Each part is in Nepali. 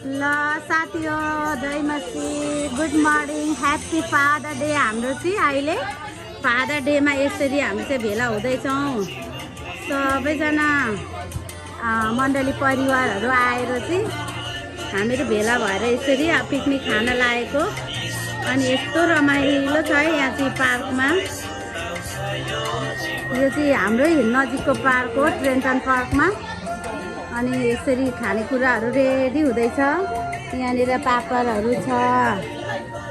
ल साथी हो जयमसी good morning happy father day हाम्रो चाहिँ अहिले फादर डेमा यसरी हामी चाहिँ भेला हुँदैछौँ सबैजना मण्डली परिवारहरू आएर चाहिँ हामीहरू भेला भएर यसरी पिकनिक खान लागेको अनि यस्तो रमाइलो छ है यहाँ चाहिँ पार्कमा यो चाहिँ हाम्रै नजिकको पार्क हो ट्रेन्टन पार्कमा अनि यसरी खानेकुराहरू रेडी हुँदैछ यहाँनिर पापडहरू छ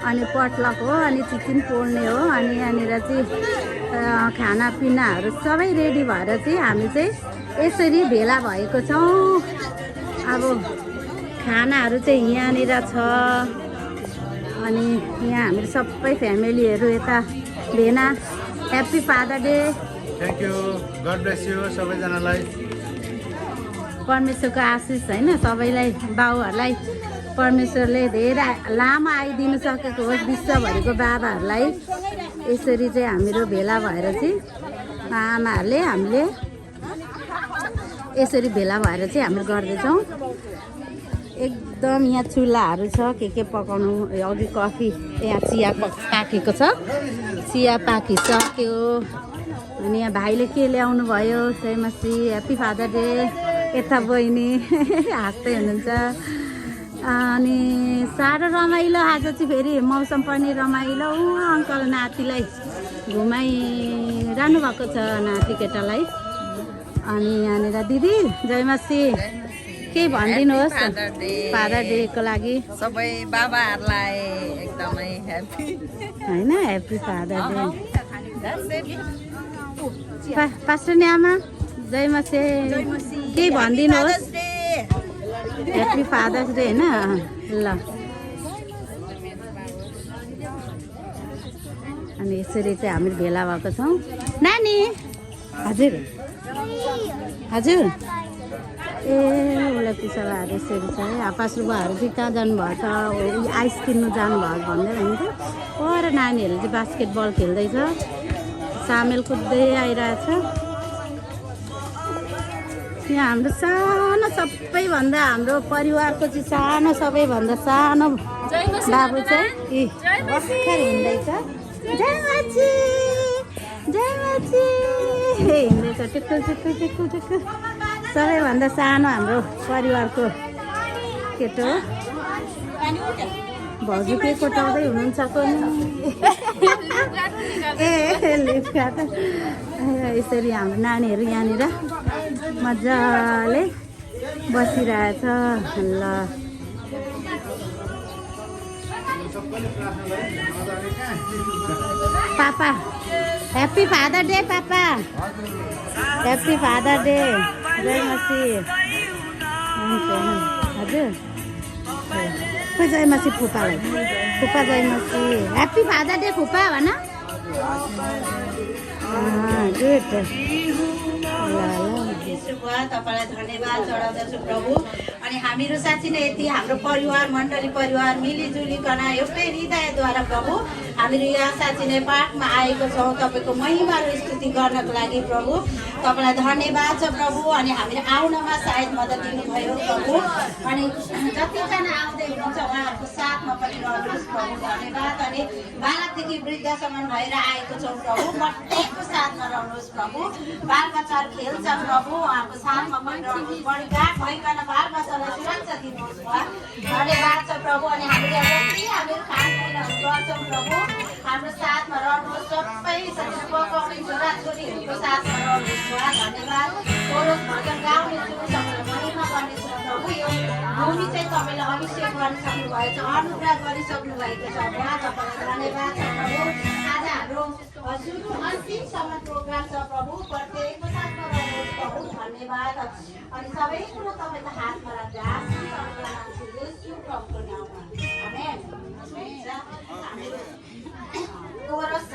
अनि पटलक हो अनि चिकन पोल्ने हो अनि यहाँनिर चाहिँ खानापिनाहरू सबै रेडी भएर चाहिँ हामी चाहिँ यसरी भेला भएको छौँ अब खानाहरू चाहिँ यहाँनिर छ अनि यहाँ हाम्रो सबै फ्यामिलीहरू यता भेना happy father day thank you god bless you सबैजनालाई परमेश्वरको आशिष होइन सबैलाई बाउहरूलाई परमेश्वरले धेरै लामो आइदिनु सकेको होस् विश्वभरिको बाबाहरूलाई यसरी चाहिँ हामीहरू भेला भएर चाहिँ आमाहरूले हामीले यसरी भेला भएर चाहिँ हामीले गर्दैछौँ एकदम यहाँ चुल्हाहरू छ के पकाउनु अघि कफी यहाँ चिया पाकेको छ चिया पाकिसक्यो अनि यहाँ भाइले के ल्याउनु भयो जयमसी ह्याप्पी फादर डे यता बहिनी हाँस्दै हुनुहुन्छ अनि साह्रो रमाइलो आज चाहिँ फेरि मौसम पनि रमाइलो अङ्कल नातिलाई घुमाइरहनु भएको छ नाति केटालाई अनि यहाँनिर दिदी जयमसी केही भनिदिनुहोस् फादर डेको लागि सबै बाबाहरूलाई एकदमै ह्याप्पी होइन ह्याप्पी फादर डे पास्टर नि आमा जयमसी केही भनिदिनुहोस् ह्याप्पी फादर्स डे होइन ल अनि यसरी चाहिँ हामी भेला भएको छौँ नानी हजुर हजुर ए उसलाई पिसाबाहरू यसरी छ है आपास रुबाहरू चाहिँ कहाँ जानुभएको छ आइस किन्नु जानुभएको भन्दै हुन्थ्यो पर नानीहरूले चाहिँ बास्केटबल खेल्दैछ सामेल कुद्दै आइरहेछ यहाँ हाम्रो सानो सबैभन्दा हाम्रो परिवारको चाहिँ सानो सबैभन्दा सानो बाबु चाहिँ भर्खर हिँड्दैछ जयमसी जयमसी हिँड्दैछ टिक्कु टिक्कु टिक्कु टिक्कु सबैभन्दा सानो हाम्रो परिवारको केटो भाउजू के कोटाउँदै हुनुहुन्छ पनि ए लिफ्ट यसरी हाम्रो नानीहरू यहाँनिर मजाले बसिरहेछ ल पापा ह्याप्पी फादर डे पापा ह्याप्पी फादर डे जयमसी हुन्छ हजुर खोइ जयमसी फुपालाई फुपा जयमसी ह्याप्पी फादर डे फुपा भन गुड ल तपाईँलाई धन्यवाद चढाउँदछु प्रभु अनि हामीहरू साँच्चै नै यति हाम्रो परिवार मण्डली परिवार मिलिजुलिकन एउटै हृदयद्वारा प्रभु हामीहरू यहाँ साँच्चै नै पाठमा आएको छौँ तपाईँको महिमा र स्तुति गर्नको लागि प्रभु तपाईँलाई धन्यवाद छ प्रभु अनि हामीले आउनमा सायद मद्दत दिनुभयो प्रभु अनि जतिजना आउँदै हुनुहुन्छ उहाँहरूको साथमा पनि रहनुहोस् प्रभु धन्यवाद अनि बालकदेखि वृद्धसम्म भएर आएको छौँ प्रभु प्रत्येकको साथमा रहनुहोस् प्रभु बाल बच्चाहरू खेल्छ प्रभु उहाँको साथमा पनि रहनुहोस् परिवार भइकन बाल बच्चालाई सुरक्षा दिनुहोस् धन्यवाद छ प्रभु अनि हामीले जति हामीहरू खानपिनहरू गर्छौँ प्रभु हाम्रो साथमा रहनुहोस् सबै पकाउने छोराछोरीहरूको साथमा रहनुहोस् धन्यवाद कोरस भजन गाउने छु तपाईँलाई महिमा गर्नेछु प्रभु यो भूमि चाहिँ तपाईँले अभिषेक गर्न सक्नुभएको छ अनुग्रह गरिसक्नु भएको छ तपाईँलाई धन्यवाद छ प्रभु आज हाम्रो सुरु अन्तिमसम्म प्रोग्राम छ प्रभु प्रत्येकको साथमा रहनुहोस् प्रभु धन्यवाद अनि सबै कुरो तपाईँको हातमा राख्दा प्रभुको नाममा आमेन हामीहरू कोरस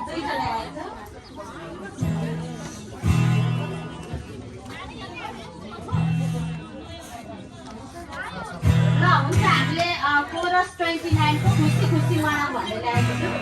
दुईटा ल्याएको ल हुन्छ हामीले कोरस 29 को खुसी खुसी मनाऊ भनेर ल्याएको छौँ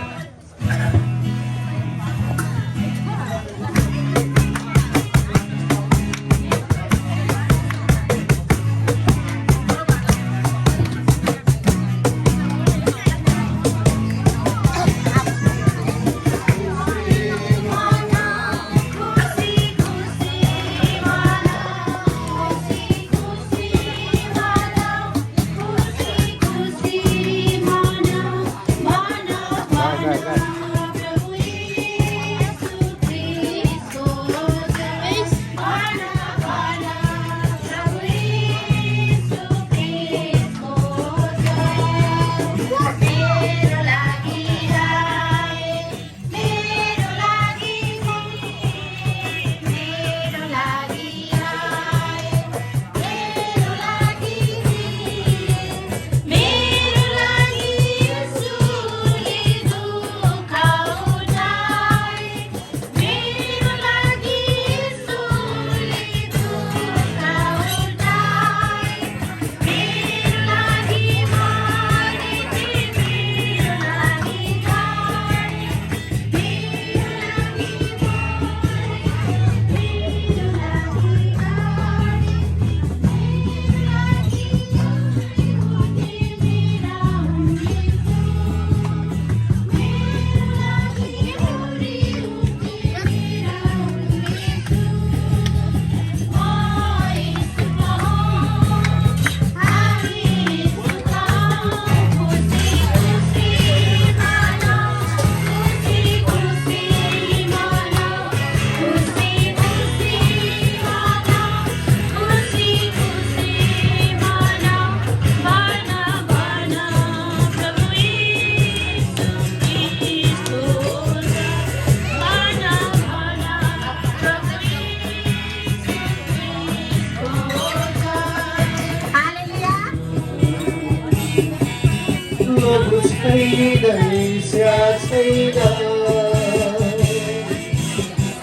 प्रभु छैन ईर्ष्या छैन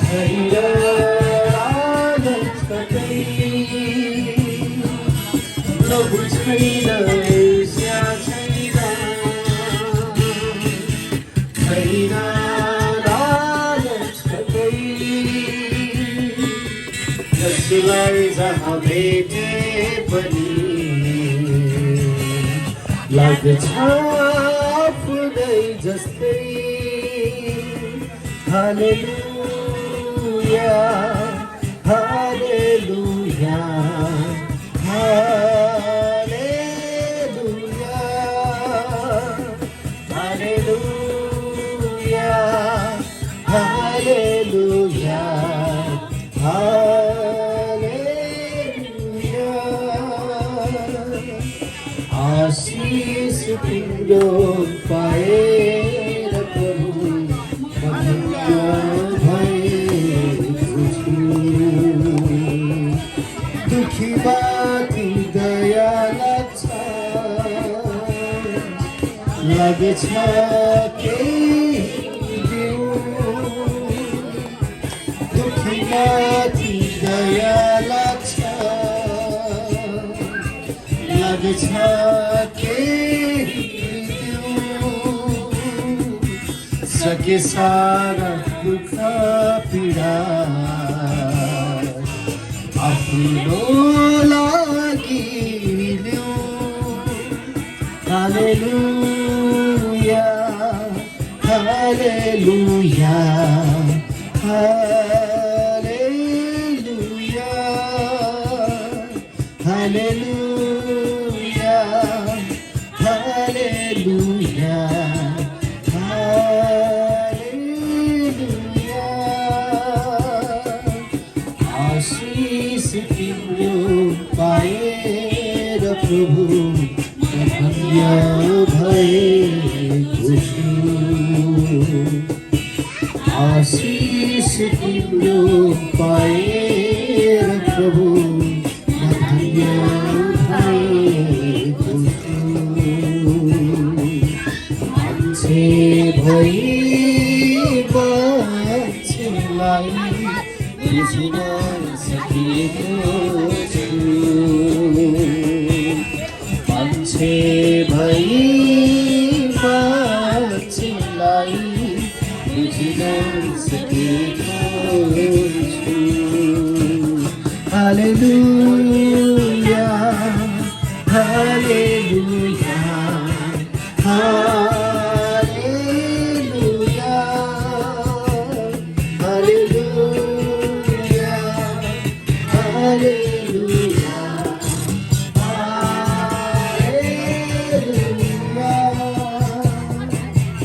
छैन लालच कतै प्रभु छैन ईर्ष्या छैन छैन लालच कतै जसलाई जहाँ भेटे पनि लाग्छ आफूलाई जस्तै हालेलुया हालेलुया हालेलुया हालेलुया हालेलुया आशीष तिम्रो पाएर प्रभु धन्य भएको छु दुखी माथि दया लाग्छ केही दिउ दुखी माथि दया लाग्छ सके सारा दुख पीडा आफ्नो लागि लिऊ हालेलुया हालेलुया हालेलुया हालेलुया हालेलुया हालेलुया आशीष तिम्रो पाएर प्रभु धन्य भएको छु आशीष तिम्रो पाएर प्रभु धन्य भएको छु मान्छे भई मान्छेलाई बुझ्न सकेको छु मान्छे भई मान्छेलाई बुझ्न सकेको छु हालेलुया हालेलुया हालेलुया हालेलुया हालेलुया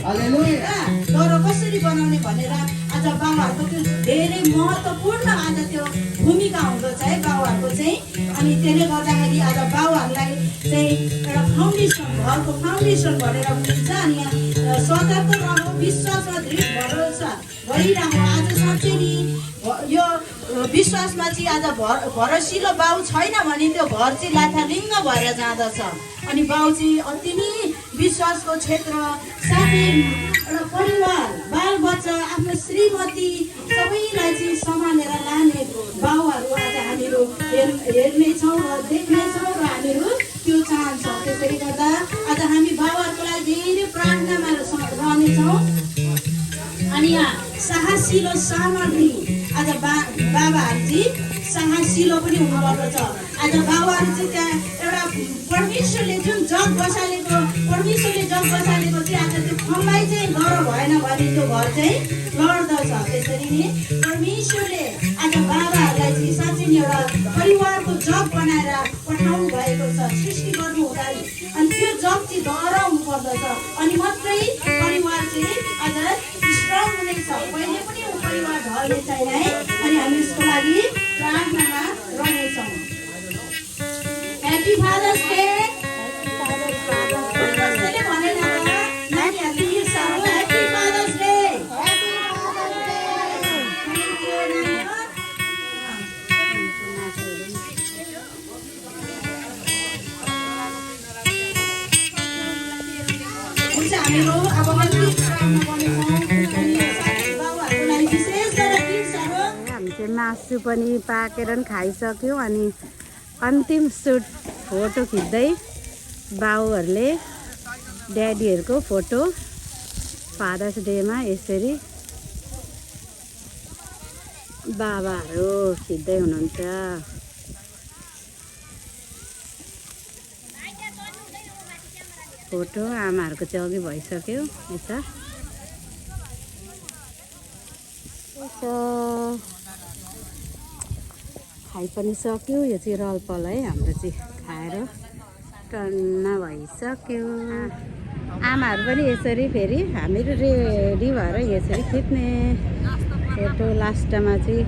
हालेलुया तर कसरी बनाउने भनेर आज बाबाहरूको त्यो धेरै महत्त्वपूर्ण आज त्यो भूमिका हुँदछ है बाबाहरूको चाहिँ अनि त्यसले गर्दाखेरि आज बाबाहरूलाई चाहिँ एउटा फाउन्डेसन घरको फाउन्डेसन भनेर बुझ्छ अनि यहाँ सतर्क रह्यो विश्वासमा दृढ भरोसा गरिरह्यो आज साँच्चै नि यो विश्वासमा चाहिँ आज भरोसिलो बाउ छैन भने त्यो घर चाहिँ लाथालिङ्ग भएर जाँदछ अनि बाउ चाहिँ अति नै विश्वासको क्षेत्र साथै एउटा परिवार बालबच्चा आफ्नो श्रीमती सबैलाई चाहिँ सम्हालेर लाने बाउहरू आज हामीहरू हेर्नेछौँ र देख्नेछौँ र हामीहरू त्यो चाहन्छौँ त्यसैले गर्दा आज हामी बाउहरूको लागि धेरै प्रार्थनामा रहनेछौँ अनि यहाँ साहसिलो सामग्री आज बाबाहरू चाहिँ साहसिलो पनि हुनुपर्दछ आज बाबाहरू चाहिँ त्यहाँ एउटा परमेश्वरले जुन जग बसालेको परमेश्वरले जग बसालेको चाहिँ आज त्यो खम्बाई चाहिँ गर भएन भने त्यो घर चाहिँ लड्दछ त्यसरी नै परमेश्वरले आज बाबाहरूलाई चाहिँ साँच्चै नै एउटा परिवारको जग बनाएर पठाउनु भएको छ सृष्टि गर्नु हुँदा अनि त्यो जग चाहिँ डराउनु पर्दछ अनि मात्रै परिवार चाहिँ आज स्ट्रङ हुनेछ कहिले पनि परिवार ढल्ने छैन है अनि हामी यसको लागि प्रार्थनामा रहनेछौँ ह्याप्पी फादर्स डे कसैले भनेन नानीहरूले बिर्साउनु ह्याप्पी फादर्स डे हुन्छ हामीहरू अब बाबुहरूको लागि विशेष गरेर गिफ्टहरू हामी चाहिँ मासु पनि पाकेर पनि खाइसक्यौँ अनि अन्तिम सुट फोटो खिच्दै बाउहरूले ड्याडीहरूको फोटो फादर्स डेमा यसरी बाबाहरू खिच्दै हुनुहुन्छ। फोटो आमाहरूको चाहिँ अघि भइसक्यो यता खाइ पनि सक्यो। यो चाहिँ रलपल है, हाम्रो चाहिँ खाएर टन्न भइसक्यो। आमाहरू पनि यसरी फेरि हामीहरू रेडी भएर यसरी खिच्ने फोटो लास्टमा चाहिँ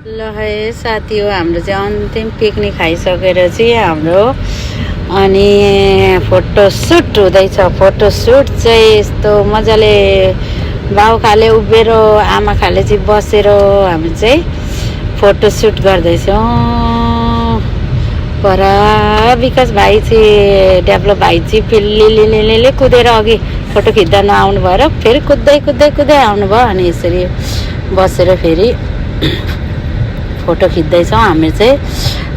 ल है साथी हो, हाम्रो चाहिँ अन्तिम पिकनिक खाइसकेर चाहिँ हाम्रो अनि फोटोसुट हुँदैछ। फोटोसुट चाहिँ यस्तो मजाले बाउखाले उभिएर आमाखाले चाहिँ बसेर हामी चाहिँ फोटोसुट गर्दैछौँ। पर विकास भाइ चाहिँ डेभलप भाइ चाहिँ फिल्ली कुदेर अघि फोटो खिच्दा नआउनु भएर फेरि कुद्दै आउनुभयो अनि यसरी बसेर फेरि फोटो खिच्दैछौँ। हामी चाहिँ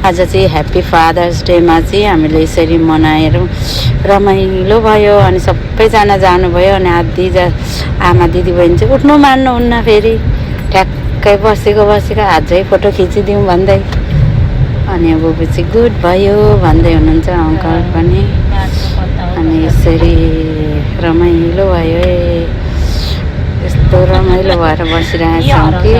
आज चाहिँ ह्याप्पी फादर्स डेमा चाहिँ हामीले यसरी मनाएर रमाइलो भयो अनि सबैजना जानुभयो अनि आधी आमा दिदीबहिनी चाहिँ उठ्नु मान्नुहुन्न, फेरि ठ्याक्कै बसेको आजै फोटो खिचिदिउँ भन्दै अनि अब चाहिँ गुड भयो भन्दै हुनुहुन्छ अङ्कल पनि। अनि यसरी रमाइलो भयो, यस्तो रमाइलो भएर बसिरहेछौँ कि